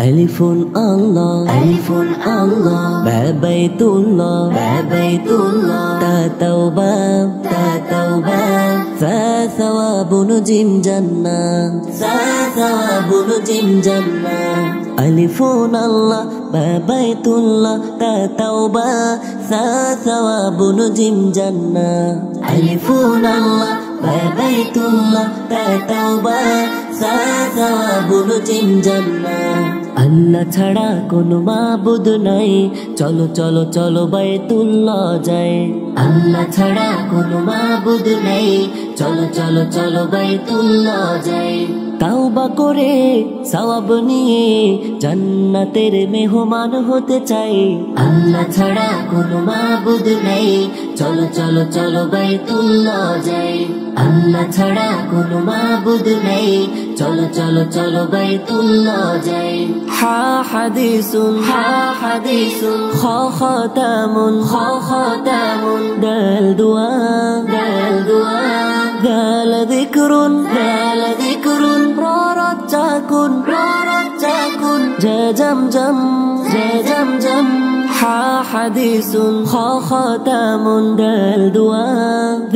Alifun Allah, Alifun Allah, Ba Baitullah, Ba Baitullah, Ta Tawbah, Ta Tawbah, Sa Thawabun Jim Jannah, Sa Thawabun Jim Jannah. Alifun Allah, Ba Baitullah, Ta Tawbah, Sa Thawabun Jim Jannah. Alifun Allah, Ba Baitullah, Ta Tawbah, Sa Thawabun Jim Jannah. আল্লাহ ছাড়া কোনো মাবুদ নাই, চলো চলো চলো বাইতুল্লাহ যাই। আল্লাহ ছাড়া কোনো মাবুদ নাই, চলো চলো চলো বাইতুল্লাহ যাই। তাওবা করে সওয়াব নিয়ে জান্নাতের মেহমান হতে চাই। আল্লাহ ছাড়া কোনো মাবুদ নাই, চলো চলো চলো বাইতুল্লাহ যাই। আল্লাহ ছাড়া কোনো মাবুদ নাই, চলো চলো চলো বাইতুল্লাহ যাই। হা হাদিসুন, হা হাদিসুন, খ খাতামুন, খ খাতামুন, দাল দুআ, দাল দুআ, দাল যিকরুন, দাল যিকরুন, ররজাকুন, ররজাকুন, জা জামজাম, জা জামজাম। হা হাদিসুন, খ খাতামুন, দাল দুআ,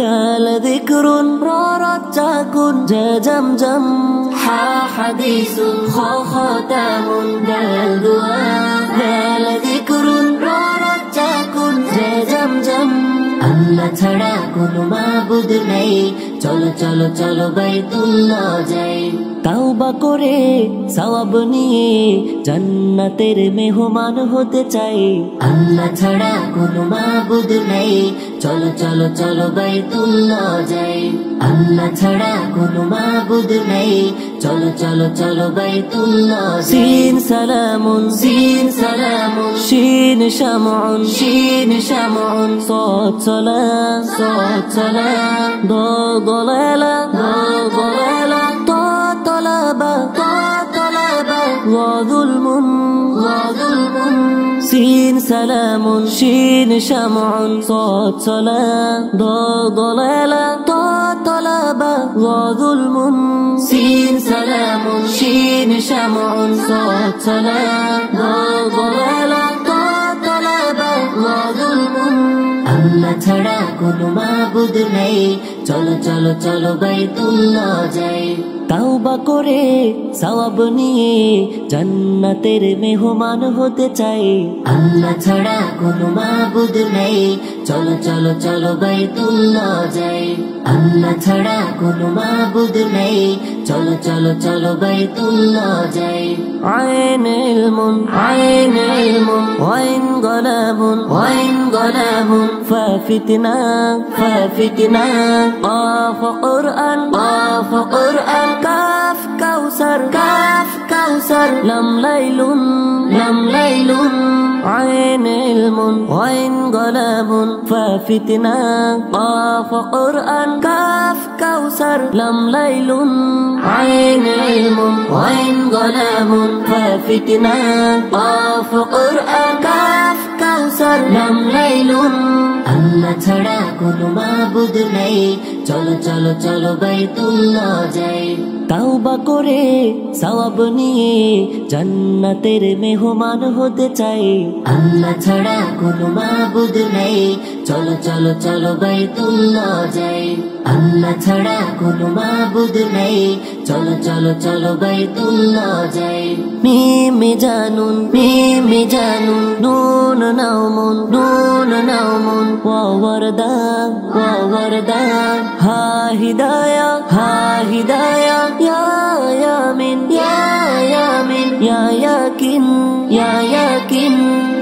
দাল যিকরুন, ররজাকুন, জা জামজাম। হা হাদিসুন, খ খাতামুন, দাল দুআ, দাল যিকরুন, ররজাকুন, জা জামজাম। আল্লাহ ছাড়া কোনো মাবুদ নাই, চলো চলো চলো বাইতুল্লাহ যাই। তাওবা করে সওয়াব নিয়ে জান্নাতের মেহমান হতে চাই। আল্লাহ ছাড়া কোনো মাবুদ নাই, চলো চলো চলো বাইতুল্লাহ যাই। আল্লাহ ছাড়া কোনো মাবুদ নাই, চলো চলো চলো বাইতুল্লাহ যাই। সিন সালামুন, সিন সালামুন, শিন শামউন, শিন শামউন, সাদ সালাম, সাদ সালাম, দাল দালালা, দাল দালালা, তা তালাবা, তা তালাবা, ওয়া যুলমুন, ওয়া যুলমুন। সিন সালামুন, শিন শামউন, সাদ সালাম, দাল দালালা, তা তালাবা, ওয়া যুলমুন। সিন সালামুন, শিন শামউন, সাদ সালাম, দাল দালালা, তা তালাবা, ওয়া যুলমুন। আল্লাহ ছাড়া কোনো মাবুদ নাই, চলো চলো চলো বাইতুল্লাহ যাই। তাওবা করে সওয়াব নিয়ে জান্নাতের মেহমান হতে চাই। আল্লাহ ছাড়া কোনো মাবুদ নাই, চলো চলো চলো বাইতুল্লাহ যাই। আল্লাহ ছাড়া কোনো মাবুদ নাই, চলো চলো চলো বাইতুল্লাহ যাই। আইন ইলমুন, আইন ইলমুন, ওয়াইন গলাবুন, ওয়াইন গলাবুন, ফাফিতনা, ফাফিতনা, কাফ কুরআন, কাফ কুরআন, কাফ কাউসার, কাফ কাউসার, লাম লাইলুন, লাম লাইলুন। আইন ইলমুন, ওয়াইন গলাবুন, ফাফিতনা, কাফ কুরআন, কাফ কাউসার, লাম লাইলুন। আইন ইলমুন, ওয়াইন গলাবুন, ফাফিতনা, কাফ কুরআন, কাফ কাউসার, লাম লাইলুন। আল্লাহ ছাড়া কোনো মাবুদ নাই, চলো চলো চলো বাইতুল্লাহ যাই। তাওবা করে সওয়াব নিয়ে জান্নাতের মেহমান হতে চাই। আল্লাহ ছাড়া কোনো মাবুদ নাই, চলো চলো চলো বাইতুল্লাহ যাই। আল্লাহ ছাড়া কোনো মাবুদ নাই, চলো চলো চলো বাইতুল্লাহ যাই। মিমে জানুন, মিমে জানুন, নুন নাউমুন, নুন নাউমুন, ওয়া ওয়ারদা, ওয়া ওয়ারদা, হা হিদায়া, হা হিদায়া, ইয়া ইয়ামিন, ইয়া ইয়ামিন, ইয়া ইয়াকিন, ইয়া ইয়াকিন।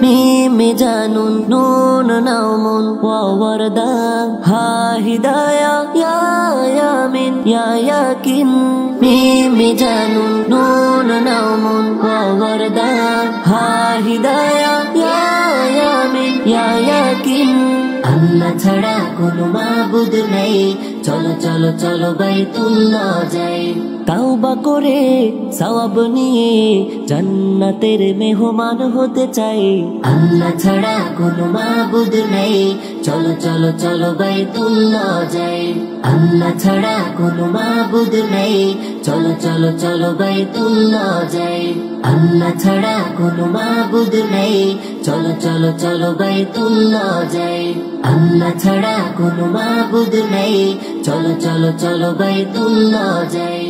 মিমে জানুন, নুন নাউমুন, ওয়া ওয়ারদা, হা হিদায়া, ইয়া ইয়ামিন, ইয়া ইয়াকিন। মিমে জানুন, নুন নাউমুন, ওয়া ওয়ারদা, হা হিদায়া, ইয়া ইয়ামিন, ইয়া ইয়াকিন। আল্লাহ ছাড়া কোনো মাবুদ নাই, চলো চলো চলো বাইতুল্লাহ যাই। তাওবা করে সওয়াব নিয়ে জান্নাতের মেহমান হতে চাই। আল্লাহ ছাড়া কোনো মাবুদ নেই, চলো চলো চলো বাইতুল্লাহ যাই। আল্লাহ ছাড়া কোনো মাবুদ নেই, চলো চলো চলো বাইতুল্লাহ যাই। আল্লাহ ছাড়া কোনো মাবুদ নেই, চলো চলো চলো বাইতুল্লাহ যাই। আল্লাহ ছাড়া কোনো মাবুদ নেই, চলো চলো চলো বাইতুল্লাহ যাই।